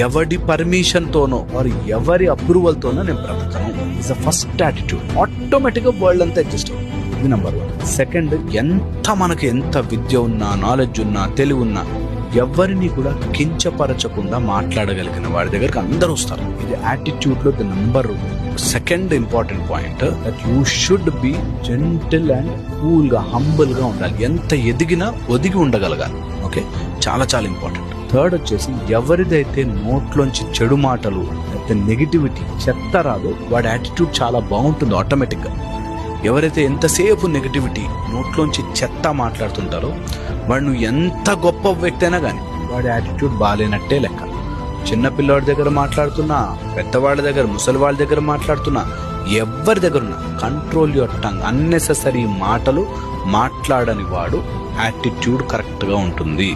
ఎవడి పర్మిషన్తోనో వారు ఎవరి అప్రూవల్తోనో నేను బ్రతకను ఇస్ ద ఫస్ట్ యాటిట్యూడ్. ఆటోమేటిక్గా వరల్డ్ అంతా అడ్జస్ట్ అవుతుంది. ఇది నెంబర్ 1. సెకండ్, మనకు ఎంత విద్య ఉన్నా, నాలెడ్జ్ ఉన్నా, తెలివి ఉన్నా ఎవరిని కూడా కించపరచకుండా మాట్లాడగలిగిన వాడి దగ్గరికి అందరూ వస్తారు. ఇది యాటిట్యూడ్ లో the number 2 important point. That you should be gentle and cool గా, హంబుల్ గా ఉండాలి. ఎంత ఎదిగినా ఒదిగి ఉండగలగాలి. ఓకే, చాలా చాలా ఇంపార్టెంట్. థర్డ్ వచ్చేసి, ఎవరిదైతే నోట్లోంచి చెడు మాటలు అయితే నెగిటివిటీ చెత్త రాదో వాడి యాటిట్యూడ్ చాలా బాగుంటుంది ఆటోమేటిక్ గా. ఎవరైతే ఎంతసేపు నెగిటివిటీ నోట్లోంచి చెత్త మాట్లాడుతుంటారో వాడు నువ్వు ఎంత గొప్ప వ్యక్తి అయినా కానీ వాడి యాటిట్యూడ్ బాగాలేనట్టే లెక్క. చిన్నపిల్లవాడి దగ్గర మాట్లాడుతున్నా, పెద్దవాళ్ళ దగ్గర, ముసలి వాళ్ళ దగ్గర మాట్లాడుతున్నా, ఎవరి దగ్గర ఉన్నా కంట్రోల్ యువర్ టంగ్. అన్నెసెసరీ మాటలు మాట్లాడని వాడు యాటిట్యూడ్ కరెక్ట్గా ఉంటుంది.